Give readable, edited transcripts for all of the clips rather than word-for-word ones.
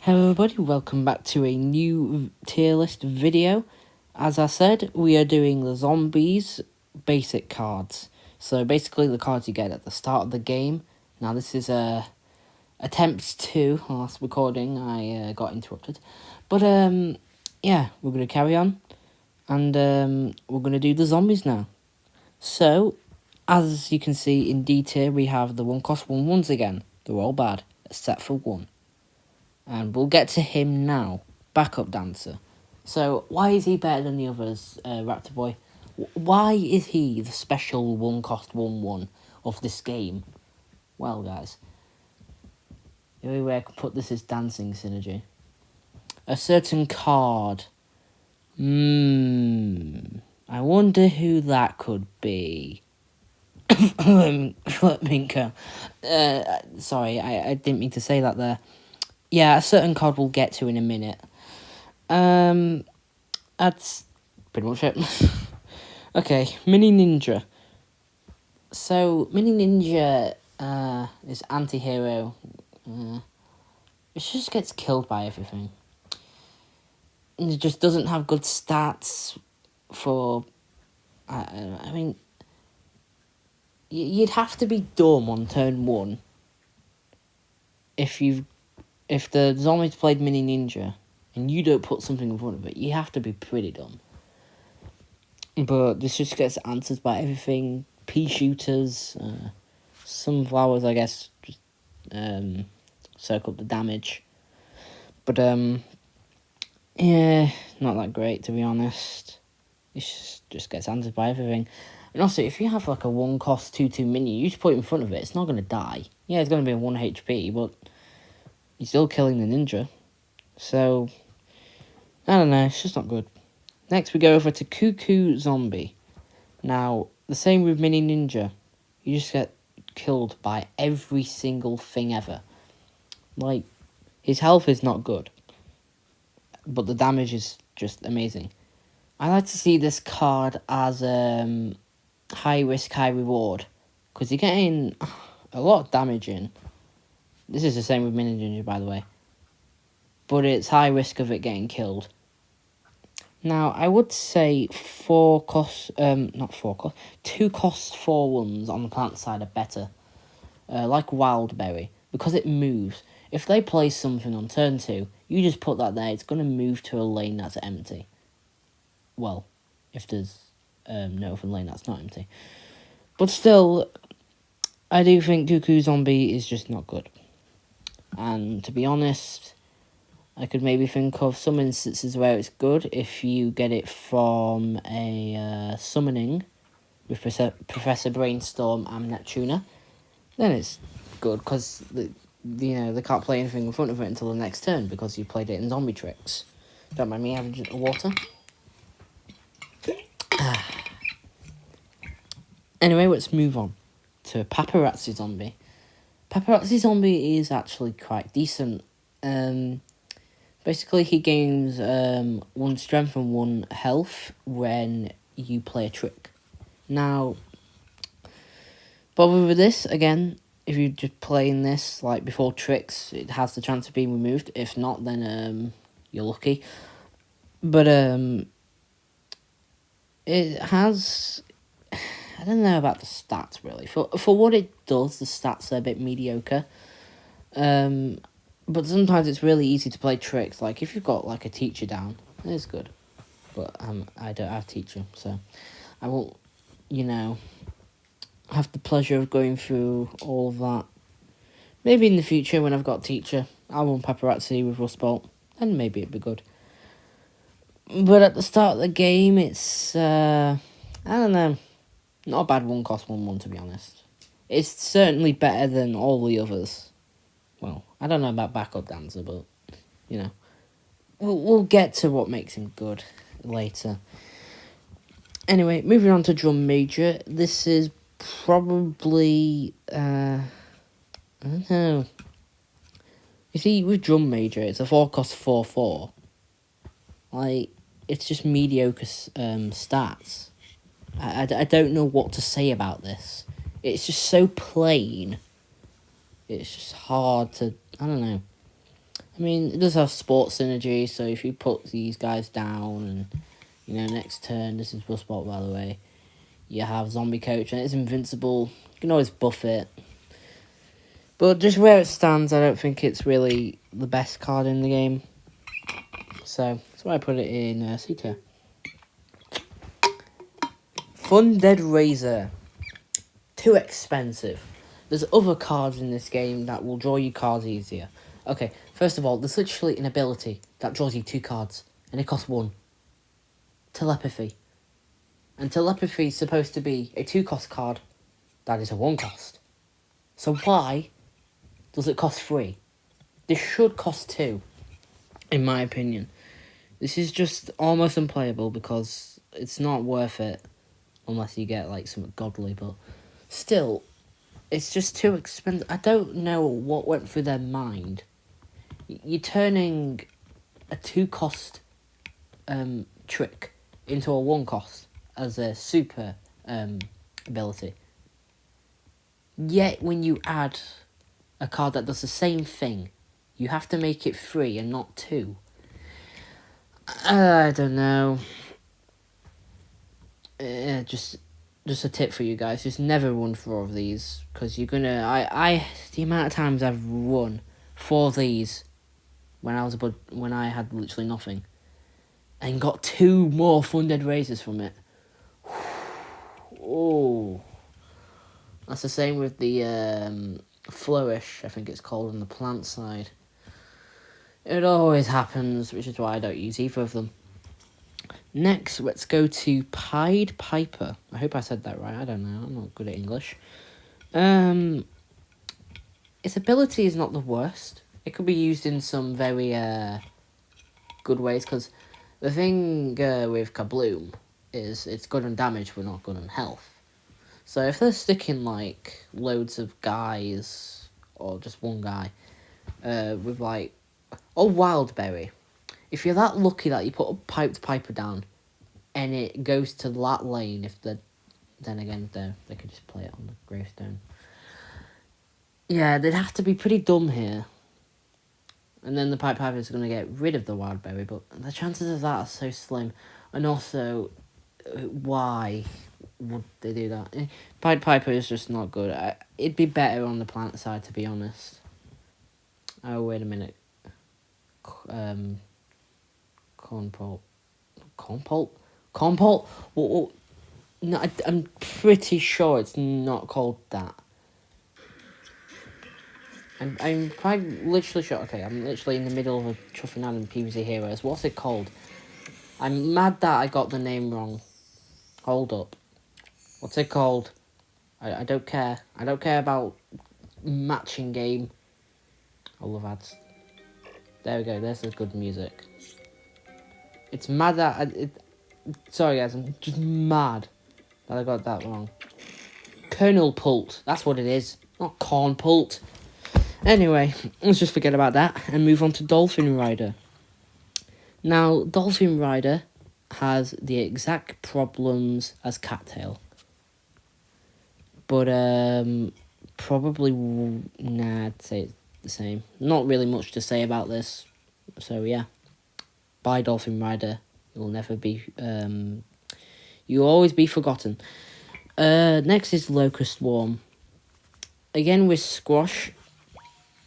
Hello everybody, welcome back to a new tier list video. As I said, we are doing the zombies basic cards. So basically the cards you get at the start of the game. Now this is attempt 2, last recording I got interrupted. But yeah, we're going to carry on. And we're going to do the zombies now. So, as you can see in D tier, we have the 1-cost 1-1s again. They're all bad, except for one. And we'll get to him now. Backup dancer. So, why is he better than the others, Raptor Boy? Why is he the special 1-cost 1-1 of this game? Well, guys, the only way I can put this is dancing synergy. A certain card. I wonder who that could be. Minka. Sorry, I didn't mean to say that there. Yeah, a certain card we'll get to in a minute. That's pretty much it. Okay, Mini Ninja. So, Mini Ninja is anti-hero. It just gets killed by everything. It just doesn't have good stats for... I mean... You'd have to be dumb on turn 1 if the zombies played Mini Ninja and you don't put something in front of it. You have to be pretty dumb. But this just gets answered by everything. Pea shooters, sunflowers, I guess, just soak up the damage. But yeah, not that great to be honest. It just gets answered by everything. And also, if you have like a 1-cost 2/2 mini, you just put it in front of it, it's not going to die. Yeah, it's going to be a 1 HP, but you're still killing the ninja. So, I don't know, it's just not good. Next, we go over to Cuckoo Zombie. Now, the same with Mini Ninja. You just get killed by every single thing ever. Like, his health is not good, but the damage is just amazing. I like to see this card as high risk, high reward, because you're getting a lot of damage in. This is the same with Mini Ninja, by the way. But it's high risk of it getting killed. Now, I would say 2-cost 4-1s on the plant side are better. Like Wildberry, because it moves. If they play something on turn 2, you just put that there, it's going to move to a lane that's empty. Well, if there's no open lane that's not empty. But still, I do think Cuckoo Zombie is just not good. And to be honest, I could maybe think of some instances where it's good if you get it from a summoning with Professor Brainstorm and Neptuna. Then it's good because they can't play anything in front of it until the next turn because you played it in zombie tricks. Don't mind me having water. Anyway, let's move on to Paparazzi Zombie. Paparazzi Zombie is actually quite decent. Basically, he gains 1 strength and 1 health when you play a trick. Now, bother with this, again, if you're just playing this like before tricks, it has the chance of being removed. If not, then you're lucky. But it has... I don't know about the stats, really. For what it does, the stats are a bit mediocre. But sometimes it's really easy to play tricks. Like, if you've got, like, a teacher down, it's good. But I don't have a teacher, so I won't, have the pleasure of going through all of that. Maybe in the future, when I've got a teacher, I'll run Paparazzi with Rust Bolt, and maybe it'd be good. But at the start of the game, it's, I don't know, not a bad 1-cost 1-1, to be honest. It's certainly better than all the others. Well, I don't know about Backup Dancer, but, we'll get to what makes him good later. Anyway, moving on to Drum Major. This is probably, I don't know. You see, with Drum Major, it's a 4-cost 4/4. Like, it's just mediocre stats. I don't know what to say about this. It's just so plain. It's just hard to... I don't know. I mean, it does have sports synergy, so if you put these guys down and, next turn, this is plus spot, by the way, you have Zombie Coach, and it's invincible. You can always buff it. But just where it stands, I don't think it's really the best card in the game. So, that's why I put it in C tier. Fun Dead Razor. Too expensive. There's other cards in this game that will draw you cards easier. Okay, first of all, there's literally an ability that draws you 2 cards, and it costs 1. Telepathy. And telepathy is supposed to be a 2-cost card that is a 1-cost. So why does it cost 3? This should cost 2, in my opinion. This is just almost unplayable because it's not worth it unless you get like something godly, but still, it's just too expensive. I don't know what went through their mind. You're turning a 2-cost trick into a 1-cost as a super ability. Yet when you add a card that does the same thing, you have to make it 3 and not 2. I don't know. Just a tip for you guys: just never run 4 of these, because you're gonna. The amount of times I've run 4 of these when I had literally nothing, and got 2 more Fun Dead Razors from it. Oh, that's the same with the Flourish, I think it's called, on the plant side. It always happens, which is why I don't use either of them. Next, let's go to Pied Piper. I hope I said that right. I don't know. I'm not good at English. Its ability is not the worst. It could be used in some very good ways, because the thing with Kabloom is it's good on damage but not good on health. So if they're sticking like loads of guys, or just one guy, with like, Wildberry. If you're that lucky that you put a Piped Piper down and it goes to that lane, then again, they could just play it on the gravestone. Yeah, they'd have to be pretty dumb here. And then the Pied Piper is going to get rid of the Wildberry, but the chances of that are so slim. And also, why would they do that? Pied Piper is just not good. It'd be better on the plant side, to be honest. Oh, wait a minute. Corn pulp? Well, no, I'm pretty sure it's not called that. I'm quite literally sure. Okay, I'm literally in the middle of a chuffing ad in PvZ Heroes. What's it called? I'm mad that I got the name wrong. Hold up. What's it called? I don't care. I don't care about matching game. I love ads. There we go. There's the good music. It's mad that sorry guys, I'm just mad that I got that wrong. Kernel Pult. That's what it is. Not Corn Pult. Anyway, let's just forget about that and move on to Dolphin Rider. Now, Dolphin Rider has the exact problems as Cattail. But, probably, I'd say it's the same. Not really much to say about this. So, yeah. Buy Dolphin Rider. You'll never be, you'll always be forgotten. Next is Locust Swarm. Again, with Squash,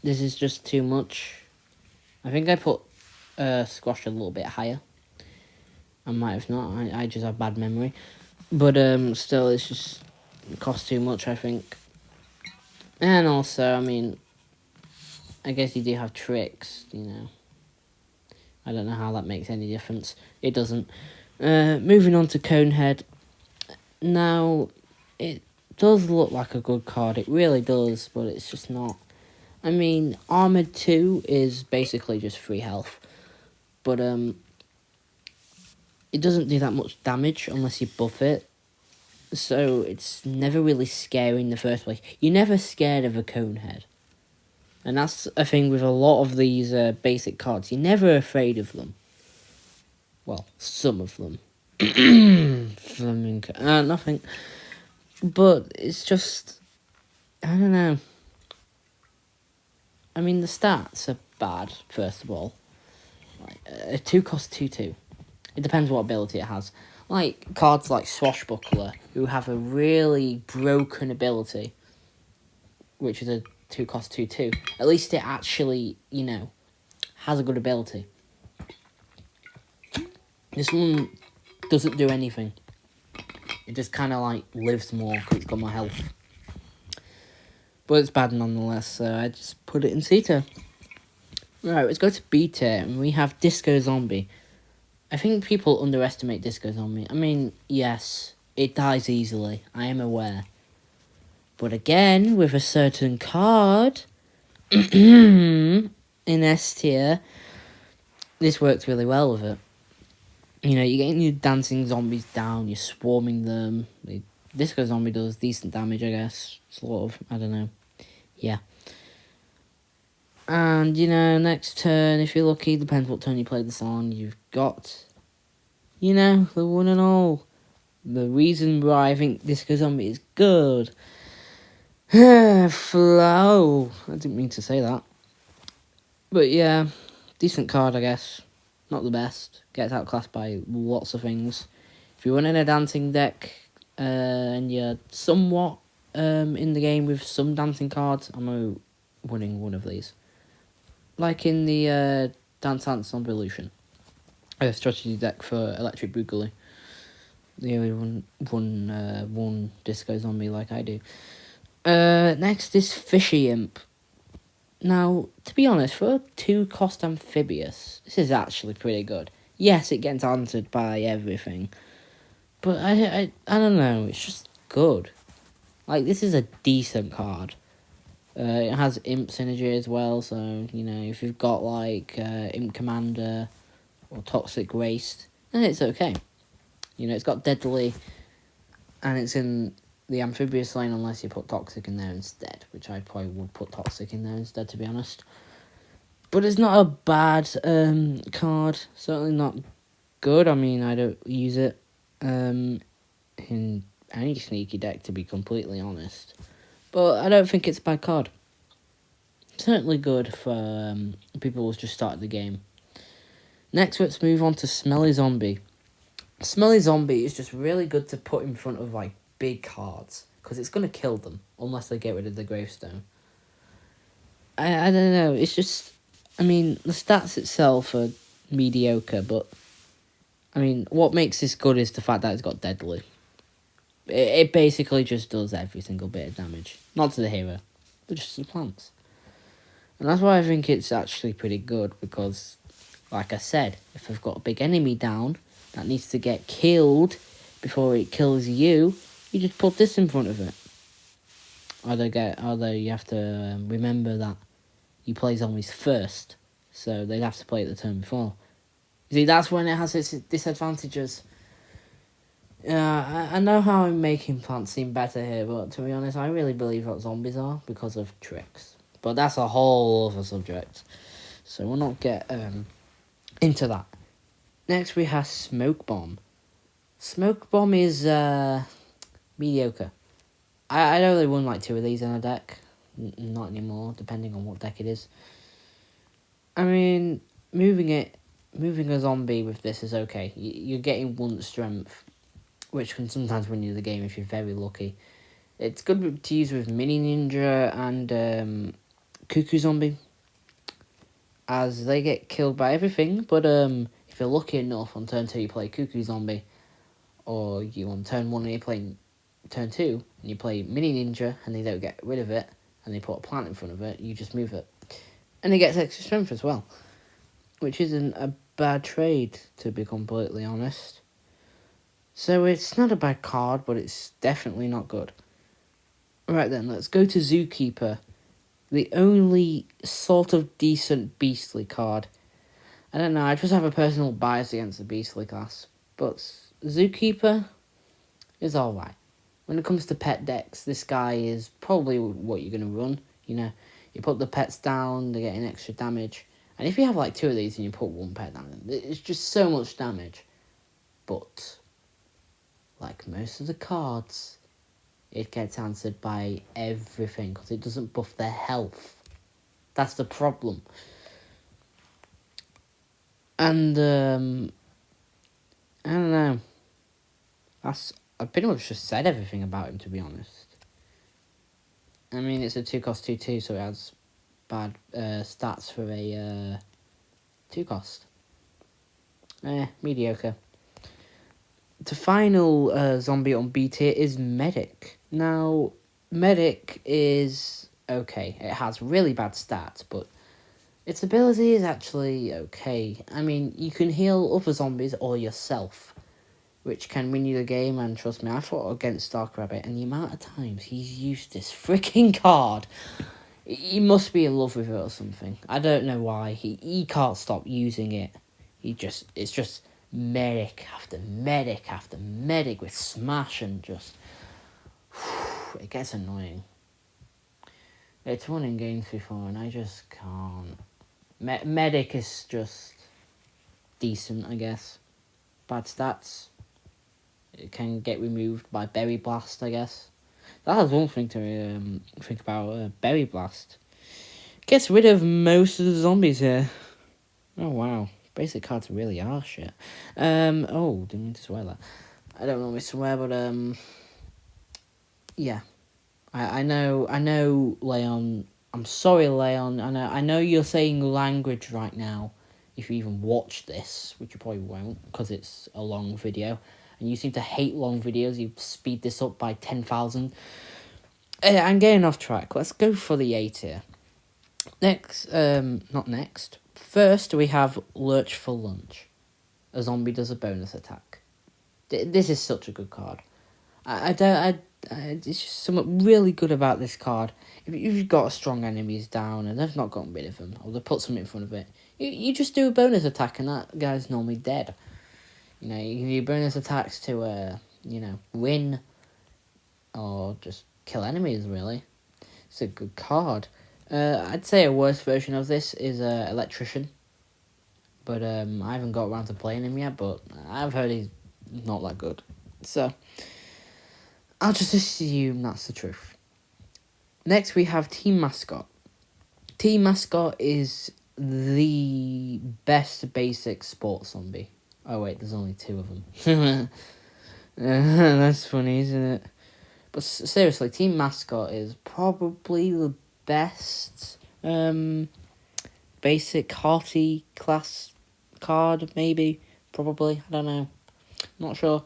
this is just too much. I think I put Squash a little bit higher. I might have not. I just have bad memory. But still, it costs too much, I think. And also, I mean, I guess you do have tricks, I don't know how that makes any difference. It doesn't. Moving on to Conehead. Now, it does look like a good card. It really does, but it's just not. I mean, Armored 2 is basically just free health. But, it doesn't do that much damage unless you buff it. So, it's never really scary in the first place. You're never scared of a Conehead. And that's a thing with a lot of these basic cards. You're never afraid of them. Well, some of them. Flamenco. Nothing. But it's just, I don't know. I mean, the stats are bad, first of all. Like, a 2 costs 2/2. It depends what ability it has. Like, cards like Swashbuckler, who have a really broken ability, which is a 2 cost 2/2. At least it actually, has a good ability. This one doesn't do anything. It just kind of like lives more because it's got more health. But it's bad nonetheless, so I just put it in C tier. Right, let's go to B tier, and we have Disco Zombie. I think people underestimate Disco Zombie. I mean, yes, it dies easily, I am aware. But again, with a certain card in S tier, this works really well with it. You're getting your dancing zombies down, you're swarming them. The Disco Zombie does decent damage, I guess. Sort of, I don't know. Yeah. And, next turn, if you're lucky, depends what turn you play this on, you've got, the one and all. The reason why I think Disco Zombie is good. Flow. I didn't mean to say that. But yeah, decent card, I guess. Not the best. Gets outclassed by lots of things. If you're running a dancing deck and you're somewhat in the game with some dancing cards, I'm winning one of these. Like in the Dance Dance on Revolution. A strategy deck for Electric Boogaloo. The only one Disco Zombie like I do. Next is Fishy Imp. Now, to be honest, for a 2 cost amphibious, this is actually pretty good. Yes, it gets answered by everything. But I don't know, it's just good. Like, this is a decent card. It has Imp synergy as well, so, if you've got, like, Imp Commander or Toxic Waste, then it's okay. It's got Deadly, and it's in the amphibious lane unless you put Toxic in there instead, which I probably would put Toxic in there instead, to be honest. But it's not a bad card, certainly not good. I mean, I don't use it in any sneaky deck, to be completely honest. But I don't think it's a bad card. Certainly good for people who's just started the game. Next, let's move on to Smelly Zombie. Smelly Zombie is just really good to put in front of, like, big cards, because it's going to kill them, unless they get rid of the gravestone. I don't know, it's just, I mean, the stats itself are mediocre, but, I mean, what makes this good is the fact that it's got Deadly. It basically just does every single bit of damage. Not to the hero, but just to the plants. And that's why I think it's actually pretty good, because, like I said, if I've got a big enemy down that needs to get killed before it kills you, you just put this in front of it. Although you have to remember that you play zombies first, so they'd have to play it the turn before. You see, that's when it has its disadvantages. I know how I'm making plants seem better here, but to be honest, I really believe what zombies are because of tricks. But that's a whole other subject, so we'll not get into that. Next, we have Smoke Bomb. Smoke Bomb is mediocre. I only won like 2 of these in a deck. Not anymore, depending on what deck it is. I mean, moving a zombie with this is okay. You're getting 1 strength, which can sometimes win you the game if you're very lucky. It's good to use with Mini Ninja and Cuckoo Zombie, as they get killed by everything. But if you're lucky enough, on turn 2 you play Cuckoo Zombie, or you on turn 1 and you play turn 2 and you play Mini Ninja and they don't get rid of it and they put a plant in front of it, you just move it. And it gets extra strength as well, which isn't a bad trade, to be completely honest. So it's not a bad card, but it's definitely not good. Right then, let's go to Zookeeper. The only sort of decent beastly card. I don't know, I just have a personal bias against the beastly class, but Zookeeper is alright. When it comes to pet decks, this guy is probably what you're going to run. You put the pets down, they're getting extra damage. And if you have like 2 of these and you put 1 pet down, it's just so much damage. But, like most of the cards, it gets answered by everything, because it doesn't buff their health. That's the problem. And I don't know. I pretty much just said everything about him, to be honest. I mean, it's a 2-cost 2/2, so it has bad stats for a 2-cost. Mediocre. The final zombie on B tier is Medic. Now, Medic is okay. It has really bad stats, but its ability is actually okay. I mean, you can heal other zombies or yourself, which can win you the game, and trust me, I fought against Dark Rabbit, and the amount of times he's used this freaking card, he must be in love with it or something. I don't know why. He can't stop using it. It's just medic after medic after medic with smash, and just, it gets annoying. It's won in games before, and I just can't. Medic is just decent, I guess. Bad stats. It can get removed by Berry Blast, I guess. That is one thing to think about. Berry Blast gets rid of most of the zombies here. Oh wow, basic cards really are shit. Oh, didn't mean to swear that. I don't normally swear, but yeah. I know, Leon. I'm sorry, Leon. I know you're saying language right now. If you even watch this, which you probably won't, because it's a long video, and you seem to hate long videos. You speed this up by 10,000. I'm getting off track. Let's go for the A tier. Not next. First, we have Lurch for Lunch. A zombie does a bonus attack. This is such a good card. It's just something really good about this card. If you've got strong enemies down and they've not gotten rid of them, or they put something in front of it, you just do a bonus attack and that guy's normally dead. You know, you can do bonus attacks to, win, or just kill enemies, really. It's a good card. I'd say a worse version of this is Electrician. But I haven't got around to playing him yet, but I've heard he's not that good. So, I'll just assume that's the truth. Next, we have Team Mascot. Team Mascot is the best basic sports zombie. Oh, wait, there's only 2 of them. That's funny, isn't it? But seriously, Team Mascot is probably the best basic hearty class card, maybe. Probably. I don't know. Not sure.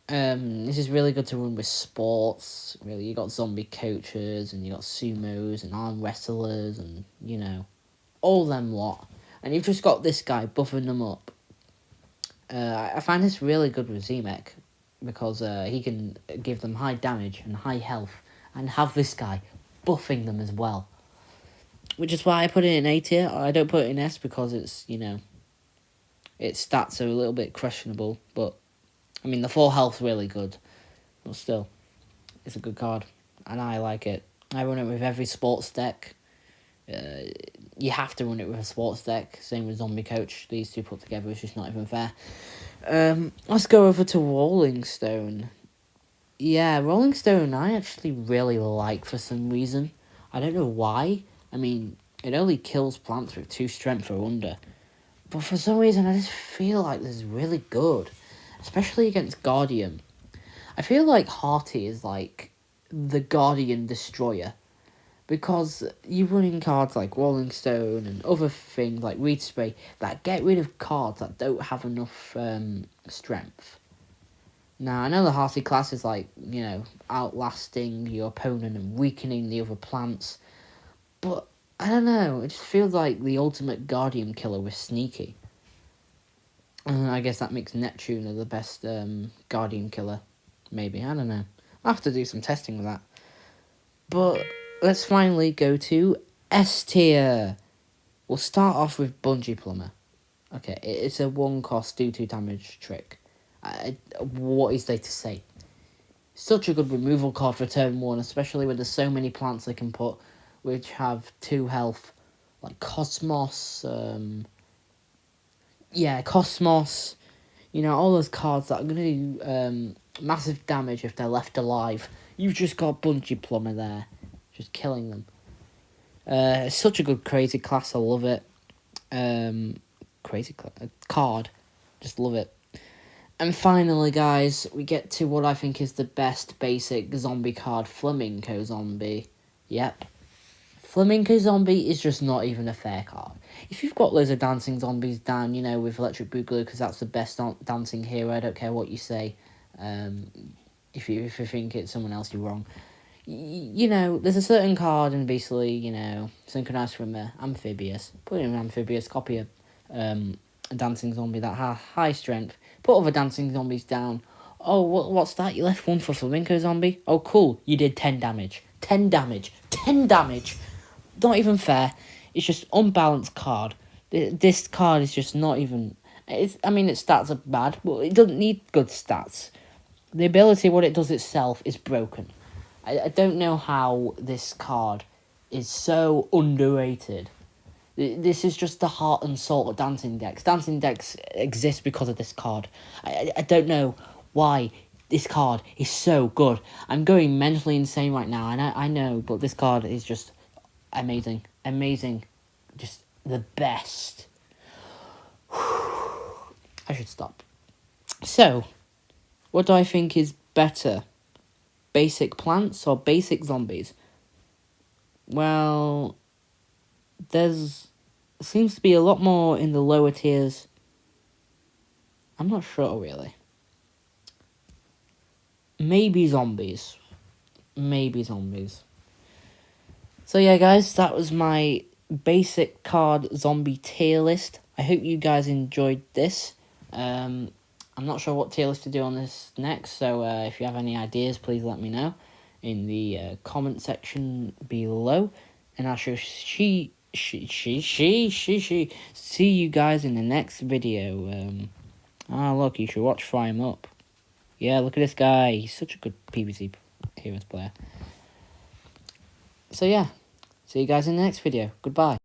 This is really good to run with sports. Really, you got zombie coaches, and you got sumos and arm wrestlers, and all them lot. And you've just got this guy buffing them up. I find this really good with zmek, because he can give them high damage and high health, and have this guy buffing them as well. Which is why I put it in A tier. I don't put it in S because it's, its stats are a little bit questionable, but I mean, the 4 health's really good, but still, it's a good card, and I like it. I run it with every sports deck. You have to run it with a sports deck, same with Zombie Coach. These 2 put together is just not even fair. Let's go over to Rolling Stone. Yeah, Rolling Stone I actually really like for some reason. I don't know why. I mean, it only kills plants with 2 strength or under. But for some reason, I just feel like this is really good. Especially against Guardian. I feel like Hearty is like the Guardian Destroyer. Because you're running cards like Rolling Stone and other things like Reed Spray that get rid of cards that don't have enough strength. Now, I know the Hearty class is like, outlasting your opponent and weakening the other plants. But, I don't know, it just feels like the ultimate Guardian killer with Sneaky. I guess that makes Neptune the best Guardian killer. Maybe, I don't know. I'll have to do some testing with that. But let's finally go to S tier. We'll start off with Bungee Plumber. Okay, it's a 1-cost, do 2 damage trick. What is there to say? Such a good removal card for turn 1, especially when there's so many plants they can put, which have 2 health. Like Cosmos, Cosmos, all those cards that are going to do massive damage if they're left alive. You've just got Bungee Plumber there, just killing them. It's such a good crazy class, I love it. crazy card. Just love it. And finally, guys, we get to what I think is the best basic zombie card, Flamenco Zombie. Yep. Flamenco Zombie is just not even a fair card. If you've got loads of dancing zombies down, you know, with Electric Boogaloo, because that's the best dancing hero, I don't care what you say. If you think it's someone else, you're wrong. You know, there's a certain card, and basically, you know, synchronized from Amphibious. Put in Amphibious, copy a dancing zombie that has high strength. Put other dancing zombies down. Oh, what's that? You left one for Flamenco Zombie? Oh, cool. You did 10 damage. 10 damage. 10 damage. Not even fair. It's just unbalanced card. This card is just not even... I mean, its stats are bad, but it doesn't need good stats. The ability, what it does itself, is broken. I don't know how this card is so underrated. This is just the heart and soul of Dancing Decks. Dancing Decks exists because of this card. I don't know why this card is so good. I'm going mentally insane right now, and I know, but this card is just amazing. Amazing. Just the best. I should stop. So, what do I think is better? Basic plants or basic zombies? Well, seems to be a lot more in the lower tiers. I'm not sure, really. Maybe zombies. Maybe zombies. So yeah, guys, that was my basic card zombie tier list. I hope you guys enjoyed this. I'm not sure what tier list to do on this next, so if you have any ideas, please let me know in the comment section below. And I shall see you guys in the next video. Look, you should watch Fry Him Up. Yeah, look at this guy. He's such a good PvZ Heroes player. So yeah, see you guys in the next video. Goodbye.